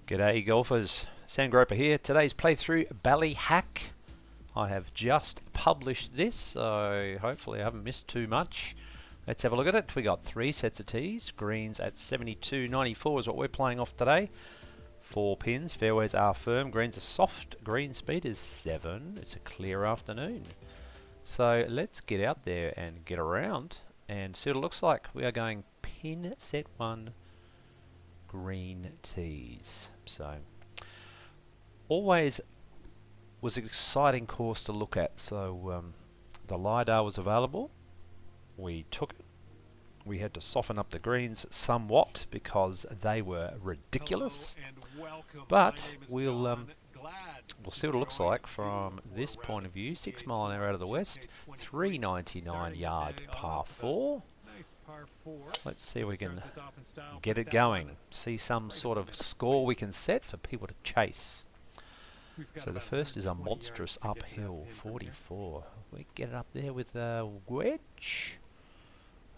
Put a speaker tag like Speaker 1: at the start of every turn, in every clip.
Speaker 1: G'day golfers, Sandgroper here. Today's playthrough Ballyhack. I have just published this, so hopefully I haven't missed too much. Let's have a look at it. We got 3 sets of tees. Greens at 72.94 is what we're playing off today. 4 pins, fairways are firm, greens are soft, green speed is 7. It's a clear afternoon. So let's get out there and get around and see what it looks like. We are going pin set 1, green tees. So always was an exciting course to look at. So the LiDAR was available. We took it. We had to soften up the greens somewhat because they were ridiculous. But we'll see what it looks like from this point of view. 6 mile an hour out of the west, 399 yard par 4. Let's see if we can get it going. See some sort of score we can set for people to chase. So the first is a monstrous uphill 44. We get it up there with a wedge.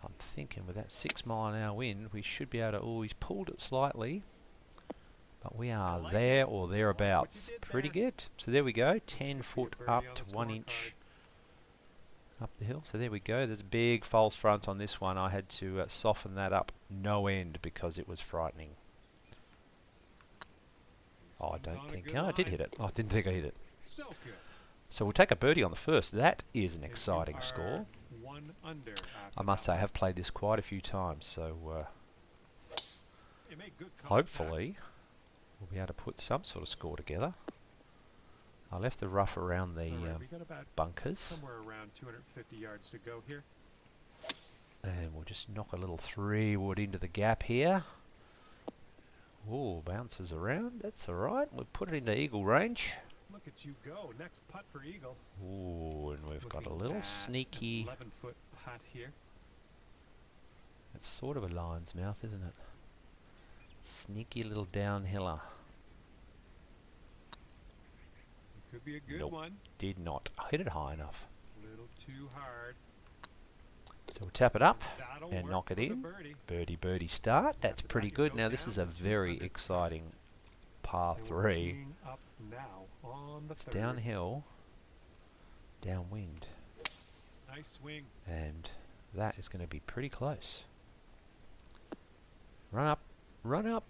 Speaker 1: I'm thinking with that 6 mile an hour wind we should be able to. Oh, he's pulled it slightly, but we are there or thereabouts. Pretty good. So there we go, 10 foot up to 1 inch up the hill. So there we go. There's a big false front on this one. I had to soften that up no end because it was frightening. Oh, I don't think... Oh, I did hit it. Oh, I didn't think I hit it. So we'll take a birdie on the first. That is an exciting score. I must say I have played this quite a few times, so hopefully we'll be able to put some sort of score together. I left the rough around the bunkers.
Speaker 2: Somewhere around 250 yards to go here.
Speaker 1: And we'll just knock a little 3-wood into the gap here. Oh, bounces around. That's alright. We'll put it into eagle range.
Speaker 2: Look at you go. Next putt for eagle.
Speaker 1: Oh, and we've got a little sneaky...
Speaker 2: 11-foot putt here.
Speaker 1: It's sort of a lion's mouth, isn't it? Sneaky little downhiller.
Speaker 2: Could be a good one.
Speaker 1: Did not hit it high enough.
Speaker 2: A little too hard.
Speaker 1: So we'll tap it up
Speaker 2: That'll
Speaker 1: and knock it in.
Speaker 2: Birdie.
Speaker 1: Birdie start. That's pretty good. Now this is a very exciting par 3.
Speaker 2: Up now on the
Speaker 1: It's
Speaker 2: third.
Speaker 1: downhill, downwind,
Speaker 2: Nice swing.
Speaker 1: and that is going to be pretty close. Run up, run up.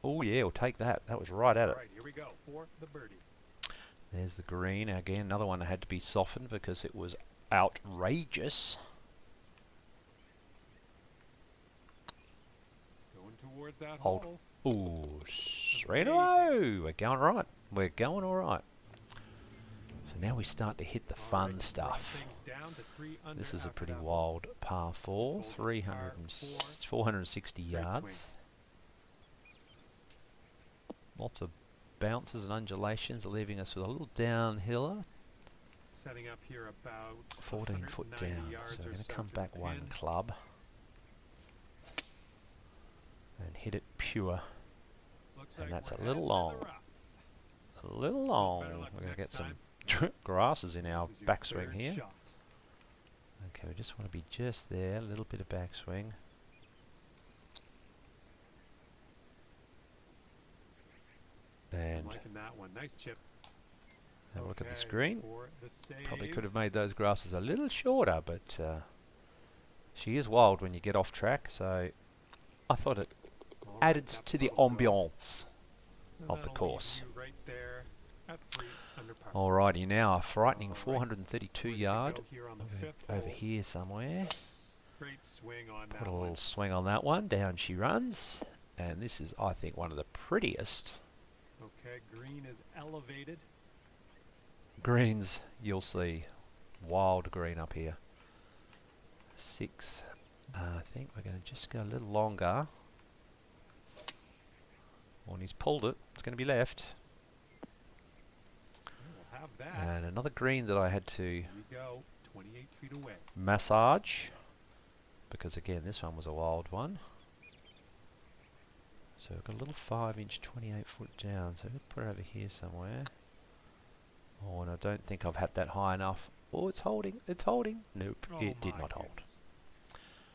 Speaker 1: Oh yeah, we'll take that. That was right at it.
Speaker 2: All right, here we go for the birdie.
Speaker 1: There's the green. Again, another one that had to be softened because it was outrageous.
Speaker 2: Going towards that
Speaker 1: Hold.
Speaker 2: hole.
Speaker 1: Ooh, 3 in a row. We're going right. We're going all right. So now we start to hit the fun stuff. This is a pretty wild par 4, 460 yards. Lots of bounces and undulations, leaving us with a little downhiller.
Speaker 2: Setting up here about
Speaker 1: 14 foot down. So we're going to come back 1 club and hit it pure. And that's a little long. A little long. We're going to get some grasses in our backswing here. Okay, we just want to be just there. A little bit of backswing. And
Speaker 2: liking that one. Nice chip.
Speaker 1: have a look at the screen. Probably could have made those grasses a little shorter, but she is wild when you get off track, so I thought it added to the ambiance of the course. Alrighty, now a frightening 432 yard over here somewhere.
Speaker 2: Great swing on
Speaker 1: Put
Speaker 2: that
Speaker 1: a
Speaker 2: one.
Speaker 1: little swing on that one. Down she runs, and this is, I think, one of the prettiest
Speaker 2: Okay, green is elevated.
Speaker 1: greens you'll see. Wild green up here. 6. I think we're going to just go a little longer. When he's pulled it, it's going to be left.
Speaker 2: We'll have that.
Speaker 1: And another green that I had to
Speaker 2: Here we go, 28 feet away.
Speaker 1: massage, because again this one was a wild one. So we've got a little 5-inch 28 foot down, so we'll put it over here somewhere. Oh, and I don't think I've had that high enough. Oh, it's holding, it's holding. Nope,
Speaker 2: Oh
Speaker 1: it did
Speaker 2: my
Speaker 1: not hold.
Speaker 2: goodness.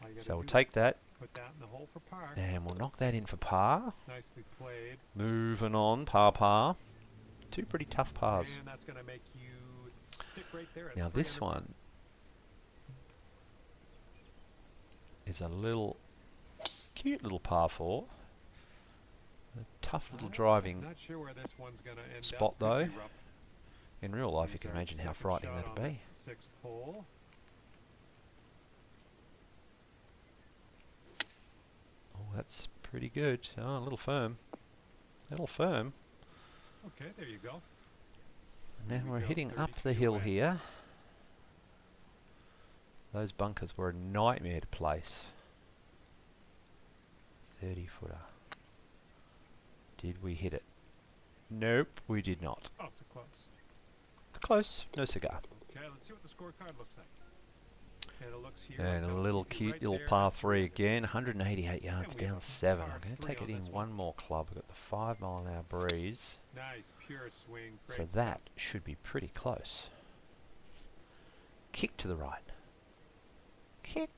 Speaker 2: All you gotta
Speaker 1: So we'll
Speaker 2: do
Speaker 1: take that,
Speaker 2: Put that in the hole for par.
Speaker 1: And we'll knock that in for par.
Speaker 2: Nicely played.
Speaker 1: Moving on, par. Two pretty tough pars.
Speaker 2: And that's going to make you stick right there at
Speaker 1: Now
Speaker 2: 3
Speaker 1: this
Speaker 2: under par.
Speaker 1: one is a little cute little par 4. A tough little driving
Speaker 2: Not sure where this one's going to end
Speaker 1: spot
Speaker 2: up. Could
Speaker 1: though.
Speaker 2: be rough.
Speaker 1: In real life, you
Speaker 2: Here's
Speaker 1: can
Speaker 2: our
Speaker 1: imagine how
Speaker 2: second
Speaker 1: frightening
Speaker 2: shot
Speaker 1: that'd
Speaker 2: on
Speaker 1: be.
Speaker 2: this 6th hole.
Speaker 1: Oh, that's pretty good. Oh, a little firm. Little firm.
Speaker 2: Okay, there you go.
Speaker 1: Now
Speaker 2: Here we
Speaker 1: we're
Speaker 2: go,
Speaker 1: hitting
Speaker 2: 30
Speaker 1: up the
Speaker 2: feet
Speaker 1: hill
Speaker 2: away.
Speaker 1: here. Those bunkers were a nightmare to place. 30 footer. Did we hit it? Nope, we did not.
Speaker 2: Oh, so close.
Speaker 1: Close, no cigar.
Speaker 2: Okay, let's see what the scorecard looks like. And it looks here.
Speaker 1: And a little cute little par 3 again, 188 yards
Speaker 2: we have
Speaker 1: down
Speaker 2: a
Speaker 1: 7.
Speaker 2: par
Speaker 1: I'm going to
Speaker 2: 3
Speaker 1: take it
Speaker 2: on
Speaker 1: in
Speaker 2: this
Speaker 1: one
Speaker 2: one.
Speaker 1: more club. We've got the 5 mile an hour breeze.
Speaker 2: Nice, pure swing.
Speaker 1: So
Speaker 2: Great
Speaker 1: that should be pretty close. Kick to the right. Kick.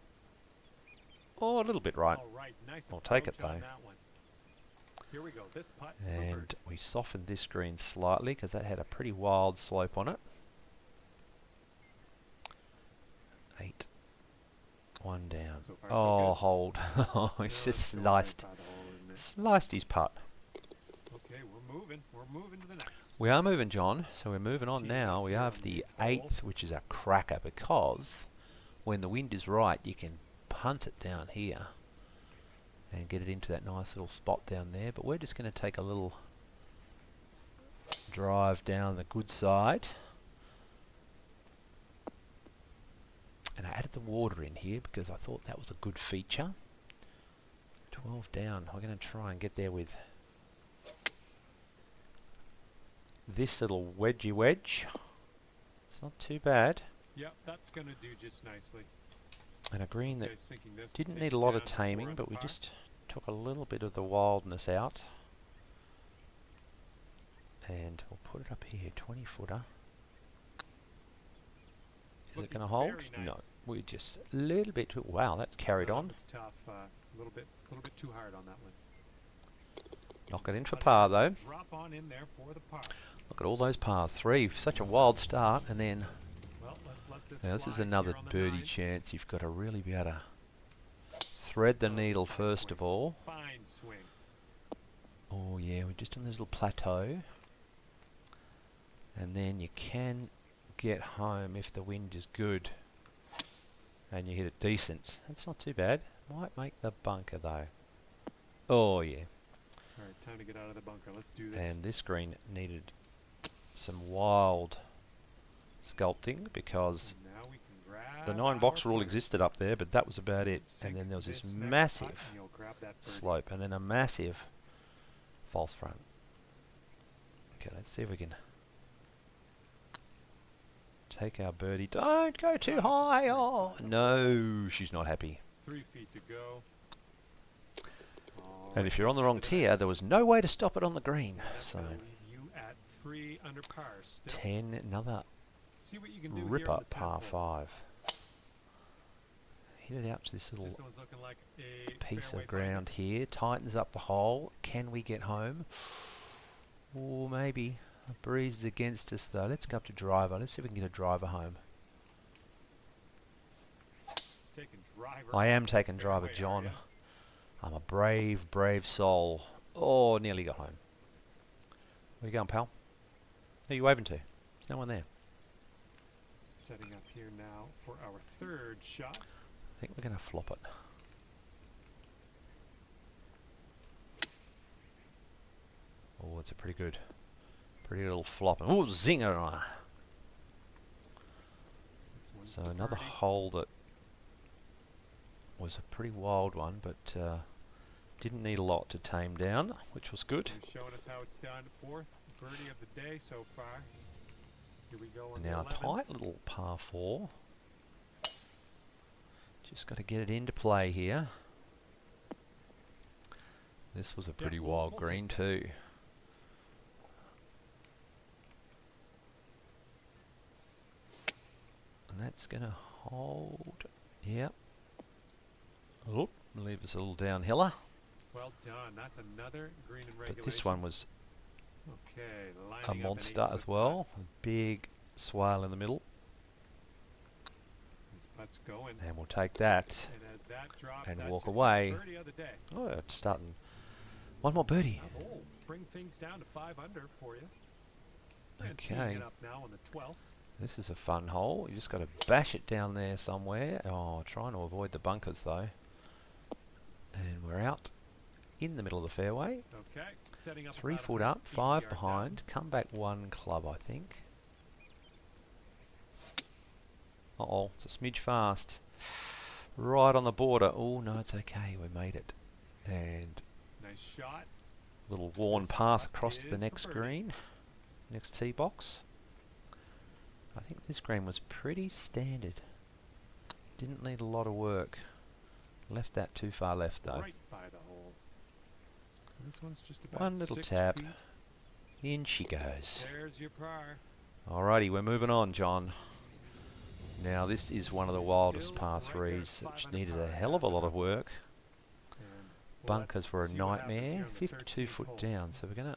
Speaker 1: Oh, a little bit right.
Speaker 2: All right, nice
Speaker 1: I'll take it
Speaker 2: approach on
Speaker 1: though.
Speaker 2: that one. Here we go. This putt. for
Speaker 1: And
Speaker 2: birdie.
Speaker 1: we softened this green slightly because that had a pretty wild slope on it. 8. 1 down.
Speaker 2: So far, so
Speaker 1: Oh,
Speaker 2: good.
Speaker 1: hold. Oh,
Speaker 2: Yeah,
Speaker 1: he's just
Speaker 2: it's going
Speaker 1: sliced.
Speaker 2: right by the hole, isn't it?
Speaker 1: Sliced his putt.
Speaker 2: Okay, we're moving. We're moving to the next.
Speaker 1: We are moving, John. So we're moving on
Speaker 2: Team
Speaker 1: now.
Speaker 2: up
Speaker 1: We
Speaker 2: here
Speaker 1: have
Speaker 2: on
Speaker 1: the
Speaker 2: the
Speaker 1: 8th, which is a cracker because when the wind is right, you can punt it down here and get it into that nice little spot down there. But we're just going to take a little drive down the good side. And I added the water in here because I thought that was a good feature. 12 down. We're going to try and get there with this little wedgie wedge. It's not too bad.
Speaker 2: Yep, that's going to do just nicely.
Speaker 1: And a green that
Speaker 2: Okay, sinking this,
Speaker 1: didn't
Speaker 2: take
Speaker 1: need
Speaker 2: it
Speaker 1: a lot
Speaker 2: down
Speaker 1: of
Speaker 2: to 4
Speaker 1: taming,
Speaker 2: under
Speaker 1: but we
Speaker 2: par.
Speaker 1: just took a little bit of the wildness out. And we'll put it up here, 20 footer. Is it
Speaker 2: Looking
Speaker 1: going to hold?
Speaker 2: very nice.
Speaker 1: No, we just a little bit too, wow, that's carried on.
Speaker 2: It's tough. A little bit too hard on that one.
Speaker 1: Knock it in for
Speaker 2: But
Speaker 1: par
Speaker 2: it's
Speaker 1: though.
Speaker 2: gonna drop on in there for the par.
Speaker 1: Look at all those pars. 3, such a wild start, and then
Speaker 2: Well, let's let this.
Speaker 1: now this is
Speaker 2: fly
Speaker 1: another
Speaker 2: here on the
Speaker 1: birdie
Speaker 2: 9.
Speaker 1: chance. You've got to really be able to thread the
Speaker 2: Oh,
Speaker 1: needle
Speaker 2: fine
Speaker 1: first
Speaker 2: swing.
Speaker 1: of all.
Speaker 2: Fine swing.
Speaker 1: Oh yeah, we're just on this little plateau. And then you can get home if the wind is good. And you hit it decent. That's not too bad. Might make the bunker though. Oh yeah.
Speaker 2: All right, time to get out of the bunker. Let's do this.
Speaker 1: And this green needed some wild sculpting because
Speaker 2: And now we can grab
Speaker 1: the 9-box
Speaker 2: our
Speaker 1: rule
Speaker 2: footer.
Speaker 1: existed up there, but that was about it. And
Speaker 2: Sink
Speaker 1: then there was this
Speaker 2: next putt
Speaker 1: massive
Speaker 2: and you'll grab that birdie.
Speaker 1: slope and then a massive false front. Okay, let's see if we can take our birdie. Don't go too high. Oh, no, she's not happy.
Speaker 2: 3 feet to go. All
Speaker 1: And
Speaker 2: right,
Speaker 1: if you're on
Speaker 2: let's
Speaker 1: the
Speaker 2: go
Speaker 1: wrong
Speaker 2: to the
Speaker 1: tier,
Speaker 2: next.
Speaker 1: there was no way to stop it on the green.
Speaker 2: That's
Speaker 1: So
Speaker 2: gonna leave you at 3 under par still.
Speaker 1: 10, another
Speaker 2: See what you can do here on
Speaker 1: ripper
Speaker 2: the 10th
Speaker 1: par
Speaker 2: hole.
Speaker 1: 5. Hit it out to this little
Speaker 2: This one's looking like a
Speaker 1: piece
Speaker 2: fairway
Speaker 1: of ground here. Tightens up the hole. Can we get home? Or maybe. A breeze is against us though. Let's go up to driver. Let's see if we can get a driver home.
Speaker 2: binder. Taking driver.
Speaker 1: I am
Speaker 2: off the
Speaker 1: taking driver,
Speaker 2: fairway
Speaker 1: John.
Speaker 2: area.
Speaker 1: I'm a brave, brave soul. Oh, nearly got home. Where you going, pal? Who are you waving to? There's no one there.
Speaker 2: Setting up here now for our 3rd shot.
Speaker 1: I think we're going to flop it. Oh, it's a pretty good little flop. Oh, zinger!
Speaker 2: This one's
Speaker 1: So
Speaker 2: the
Speaker 1: another
Speaker 2: birdie.
Speaker 1: hole that was a pretty wild one, but didn't need a lot to tame down, which was good.
Speaker 2: He's showing us how it's done. 4th birdie of the day so far. Here we go on
Speaker 1: Now
Speaker 2: the
Speaker 1: a
Speaker 2: 11th.
Speaker 1: tight little par 4. Just got to get it into play here. This was a pretty
Speaker 2: we'll-
Speaker 1: wild
Speaker 2: we'll
Speaker 1: green
Speaker 2: take
Speaker 1: too. And that's going to hold. Yep. Oop. leave us a little downhiller.
Speaker 2: Well done. That's another green and regulation.
Speaker 1: But this one was
Speaker 2: okay,
Speaker 1: a
Speaker 2: lining up an
Speaker 1: monster
Speaker 2: 8-foot
Speaker 1: as well. A big swale in the middle.
Speaker 2: This putt's going.
Speaker 1: And we'll take that
Speaker 2: And as that drops,
Speaker 1: and
Speaker 2: that's
Speaker 1: walk
Speaker 2: your
Speaker 1: away.
Speaker 2: birdie of the day.
Speaker 1: Oh, it's starting. One more birdie.
Speaker 2: That hole bring things down to 5 under for you. And
Speaker 1: Okay.
Speaker 2: teeing it up now on the 12th.
Speaker 1: This is a fun hole. You just got to bash it down there somewhere. Oh, trying to avoid the bunkers though. And we're out in the middle of the fairway.
Speaker 2: Okay, setting up
Speaker 1: 3
Speaker 2: about
Speaker 1: foot
Speaker 2: 100
Speaker 1: up,
Speaker 2: feet
Speaker 1: 5
Speaker 2: yards
Speaker 1: behind. Come back 1 club, I think. Uh-oh, it's a smidge fast. Right on the border. Oh, no, it's okay. We made it. And
Speaker 2: out. Nice shot.
Speaker 1: little worn
Speaker 2: This
Speaker 1: path
Speaker 2: putt
Speaker 1: across to the
Speaker 2: is
Speaker 1: next
Speaker 2: for birdie.
Speaker 1: green. Next tee box. I think this green was pretty standard. Didn't need a lot of work. Left that too far left though.
Speaker 2: Right by the hole. This one's just about
Speaker 1: One little
Speaker 2: 6
Speaker 1: tap.
Speaker 2: feet.
Speaker 1: In she goes.
Speaker 2: There's your par.
Speaker 1: Alrighty, we're moving on, John. Now this is one of the wildest
Speaker 2: Still
Speaker 1: par
Speaker 2: right there at
Speaker 1: 3s, which
Speaker 2: 5 under
Speaker 1: needed
Speaker 2: par.
Speaker 1: a hell of a lot of work.
Speaker 2: And, well,
Speaker 1: Bunkers were a
Speaker 2: let's see what happens
Speaker 1: nightmare.
Speaker 2: here on the
Speaker 1: 52
Speaker 2: 13th
Speaker 1: foot
Speaker 2: hole.
Speaker 1: down, so we're gonna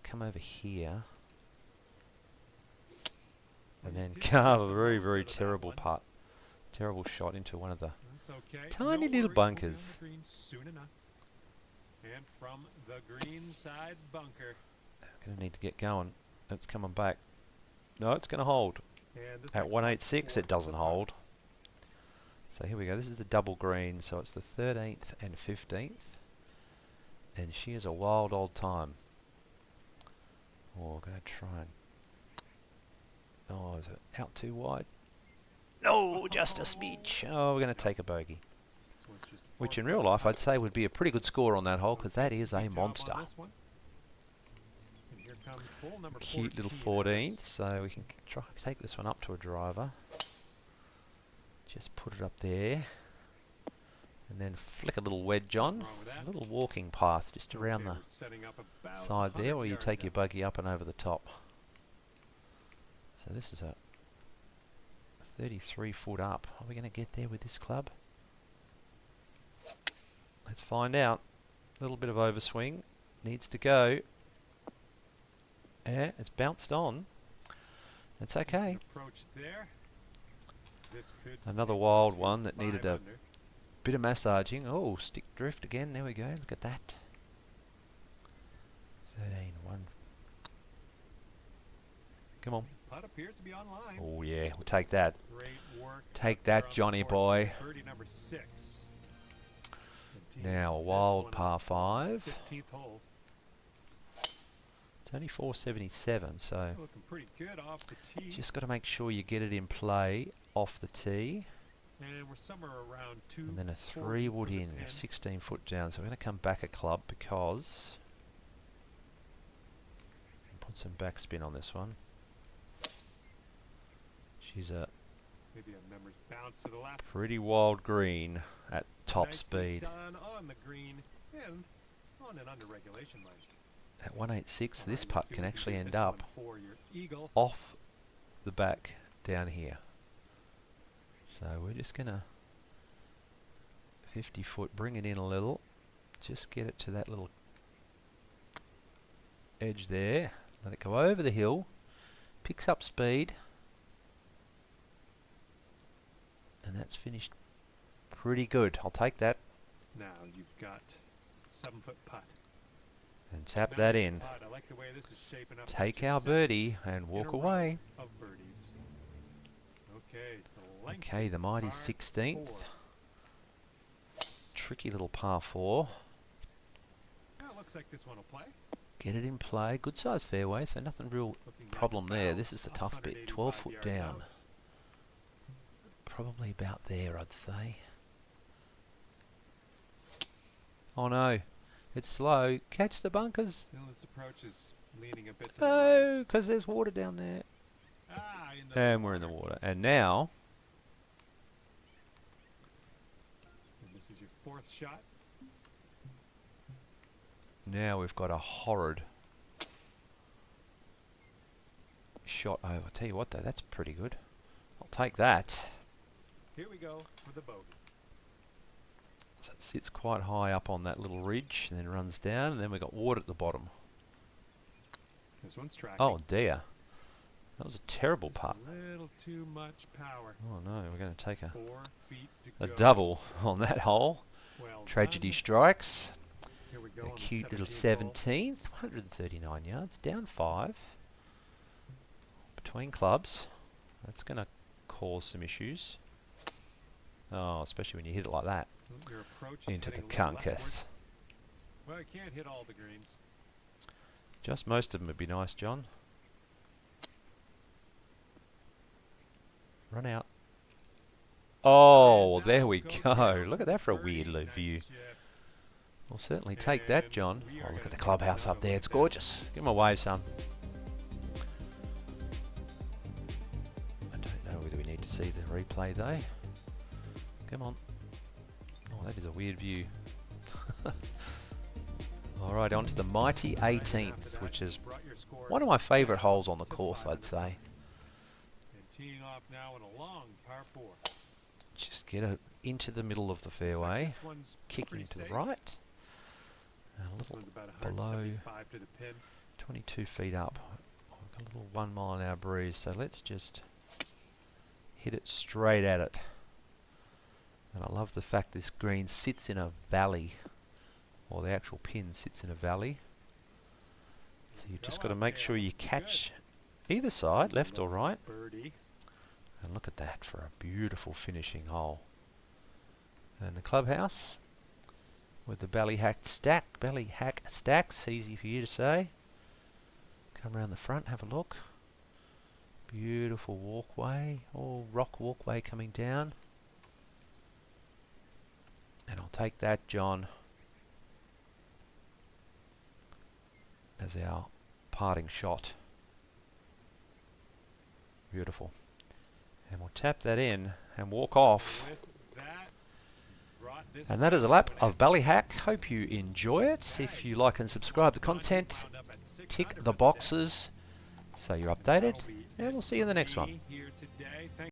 Speaker 1: come over here and then
Speaker 2: Did
Speaker 1: carve
Speaker 2: take
Speaker 1: a
Speaker 2: the
Speaker 1: very,
Speaker 2: balls
Speaker 1: very
Speaker 2: out of that
Speaker 1: terrible
Speaker 2: one.
Speaker 1: putt. Terrible shot into one of the
Speaker 2: That's okay.
Speaker 1: tiny
Speaker 2: No
Speaker 1: little
Speaker 2: worries, we'll be on
Speaker 1: bunkers.
Speaker 2: the green soon enough. And from the green side bunker.
Speaker 1: Gonna need to get going. It's coming back. No, it's gonna hold.
Speaker 2: And this
Speaker 1: At
Speaker 2: next
Speaker 1: 186
Speaker 2: one's
Speaker 1: it doesn't
Speaker 2: 4 for the
Speaker 1: hold. So here we go. This is the double green, so it's the 13th and 15th. And she is a wild old time. Oh, we're gonna try and... Oh, is it out too wide? No, just a smidge. Oh, we're gonna take a bogey.
Speaker 2: This one's just a
Speaker 1: Which
Speaker 2: 4
Speaker 1: in
Speaker 2: for
Speaker 1: real
Speaker 2: the
Speaker 1: life
Speaker 2: putt.
Speaker 1: I'd say would be a pretty good score on that hole, because that is a
Speaker 2: Good job on
Speaker 1: monster.
Speaker 2: this one. And here comes hole number
Speaker 1: Cute little
Speaker 2: 14.
Speaker 1: 14th, so we can try take this one up to a driver. Just put it up there. And then flick a little wedge on.
Speaker 2: Nothing wrong with
Speaker 1: It's
Speaker 2: that.
Speaker 1: a little walking path just around
Speaker 2: Okay,
Speaker 1: the
Speaker 2: we're setting up about
Speaker 1: side there,
Speaker 2: 100
Speaker 1: or you
Speaker 2: yards
Speaker 1: take your
Speaker 2: out.
Speaker 1: buggy up and over the top. So this is a 33 foot up. Are we going to get there with this club? Let's find out. A little bit of overswing. Needs to go. Yeah, it's bounced on. It's
Speaker 2: Decent
Speaker 1: okay.
Speaker 2: approach there. This could
Speaker 1: Another
Speaker 2: take
Speaker 1: wild
Speaker 2: to
Speaker 1: one that
Speaker 2: 5
Speaker 1: needed a
Speaker 2: under.
Speaker 1: bit of massaging. Oh, stick drift again. There we go. Look at that. 13, 1. Come on.
Speaker 2: Putt appears to be online.
Speaker 1: Oh yeah, we'll take that.
Speaker 2: Great work.
Speaker 1: Take
Speaker 2: out there
Speaker 1: that,
Speaker 2: on the
Speaker 1: Johnny
Speaker 2: course.
Speaker 1: boy.
Speaker 2: Birdie number 6. And
Speaker 1: Now a
Speaker 2: teeing this
Speaker 1: wild
Speaker 2: one
Speaker 1: par
Speaker 2: up,
Speaker 1: 5.
Speaker 2: 15th hole.
Speaker 1: It's only 477, so
Speaker 2: Looking pretty good off the tee.
Speaker 1: just got to make sure you get it in play off the tee,
Speaker 2: And we're somewhere around 2.
Speaker 1: and then a 3 wood in, 16 foot down. So we're going to come back a club because put some backspin on this one. She's a
Speaker 2: Maybe a member's bounce to the left.
Speaker 1: pretty wild green at top
Speaker 2: Nicely
Speaker 1: speed.
Speaker 2: done on the green and on an under regulation ledge.
Speaker 1: At 186, this
Speaker 2: Alright,
Speaker 1: putt
Speaker 2: let's see
Speaker 1: can
Speaker 2: what we
Speaker 1: actually
Speaker 2: get
Speaker 1: end
Speaker 2: this one
Speaker 1: up
Speaker 2: for your eagle.
Speaker 1: off the back down here. So we're just gonna 50 foot, bring it in a little, just get it to that little edge there, let it go over the hill, picks up speed, and that's finished pretty good. I'll take that
Speaker 2: Now you've got 7-foot putt.
Speaker 1: and tap
Speaker 2: Nice
Speaker 1: that in.
Speaker 2: putt. I like the way this is shaping up.
Speaker 1: Take
Speaker 2: Just
Speaker 1: our
Speaker 2: second
Speaker 1: birdie and
Speaker 2: in
Speaker 1: walk
Speaker 2: a row
Speaker 1: away.
Speaker 2: Of birdies. Okay, the length
Speaker 1: Okay, the mighty
Speaker 2: par
Speaker 1: 16th.
Speaker 2: 4.
Speaker 1: Tricky little par 4.
Speaker 2: Well, looks like this one will play.
Speaker 1: Get it in play. Good sized fairway, so nothing real
Speaker 2: Looking like
Speaker 1: problem there. This
Speaker 2: about
Speaker 1: is the tough bit.
Speaker 2: 185
Speaker 1: 12 foot
Speaker 2: yards
Speaker 1: down.
Speaker 2: out.
Speaker 1: Probably about there, I'd say. Oh no, it's slow. Catch the bunkers.
Speaker 2: Still, this approach is leaning a bit to the right.
Speaker 1: No, because there's water down there.
Speaker 2: Ah, in the
Speaker 1: And we're in the water. And now,
Speaker 2: And this is your 4th shot.
Speaker 1: now we've got a horrid shot. Oh, I'll tell you what though, that's pretty good. I'll take that.
Speaker 2: Here we go for the bogey.
Speaker 1: Sits quite high up on that little ridge and then runs down, and then we've got water at the bottom.
Speaker 2: This one's tracking.
Speaker 1: Oh dear. That was a terrible putt.
Speaker 2: A little too much power.
Speaker 1: Oh no, we're going to take
Speaker 2: 4 feet
Speaker 1: a
Speaker 2: to go.
Speaker 1: double on that hole.
Speaker 2: Well
Speaker 1: Tragedy
Speaker 2: done.
Speaker 1: strikes.
Speaker 2: Here we go
Speaker 1: A
Speaker 2: on the
Speaker 1: cute little
Speaker 2: 17th
Speaker 1: 17th, 139 yards, down 5. Between clubs. That's going to cause some issues. Oh, especially when you hit it like that.
Speaker 2: hole. Your approach is
Speaker 1: Into the
Speaker 2: heading a little
Speaker 1: conkus.
Speaker 2: leftward. Well, I can't hit all the greens.
Speaker 1: Just most of them would be nice, John. Run out. Oh,
Speaker 2: And
Speaker 1: there
Speaker 2: that'll
Speaker 1: we
Speaker 2: go
Speaker 1: go.
Speaker 2: down
Speaker 1: Look at that for a
Speaker 2: birdie.
Speaker 1: weird little
Speaker 2: Nice
Speaker 1: view.
Speaker 2: chip.
Speaker 1: We'll certainly take that,
Speaker 2: And
Speaker 1: John.
Speaker 2: we
Speaker 1: Oh,
Speaker 2: are
Speaker 1: look at the
Speaker 2: gonna
Speaker 1: clubhouse
Speaker 2: take
Speaker 1: up there.
Speaker 2: another
Speaker 1: It's
Speaker 2: look at
Speaker 1: gorgeous. Give him a wave, son. I don't know whether we need to see the replay, though. Come on. Oh, that is a weird view. All right, on to the mighty
Speaker 2: Right after
Speaker 1: 18th,
Speaker 2: that,
Speaker 1: which
Speaker 2: you
Speaker 1: is
Speaker 2: brought your score
Speaker 1: one of my favourite
Speaker 2: down
Speaker 1: holes on the
Speaker 2: to
Speaker 1: course,
Speaker 2: 5
Speaker 1: I'd say.
Speaker 2: And teeing off now in a long par 4.
Speaker 1: Just get it into the middle of the
Speaker 2: Looks like
Speaker 1: fairway,
Speaker 2: this one's
Speaker 1: kicking
Speaker 2: pretty
Speaker 1: to the
Speaker 2: safe.
Speaker 1: right. And a
Speaker 2: This
Speaker 1: little
Speaker 2: one's about
Speaker 1: below
Speaker 2: 175 to the pin.
Speaker 1: 22 feet up. We've got a little 1 mile an hour breeze, so let's just hit it straight at it. And I love the fact this green sits in a valley, or the actual pin sits in a valley. So you've just got to make sure you catch either side, left or right.
Speaker 2: Birdie.
Speaker 1: And look at that for a beautiful finishing hole. And the clubhouse with the Ballyhack stacks, easy for you to say. Come around the front, have a look. Beautiful walkway, all rock walkway coming down. And I'll take that, John, as our parting shot. Beautiful. And we'll tap that in and walk off.
Speaker 2: With that, brought this
Speaker 1: And that is a
Speaker 2: round
Speaker 1: lap
Speaker 2: to an
Speaker 1: of
Speaker 2: end.
Speaker 1: Ballyhack. Hope you enjoy it. If you like and subscribe to the content,
Speaker 2: Wound up at 600
Speaker 1: tick
Speaker 2: for
Speaker 1: the
Speaker 2: the day.
Speaker 1: boxes so you're updated.
Speaker 2: That'll be
Speaker 1: And
Speaker 2: it
Speaker 1: we'll see you in the
Speaker 2: for
Speaker 1: next one.
Speaker 2: me here today. Thank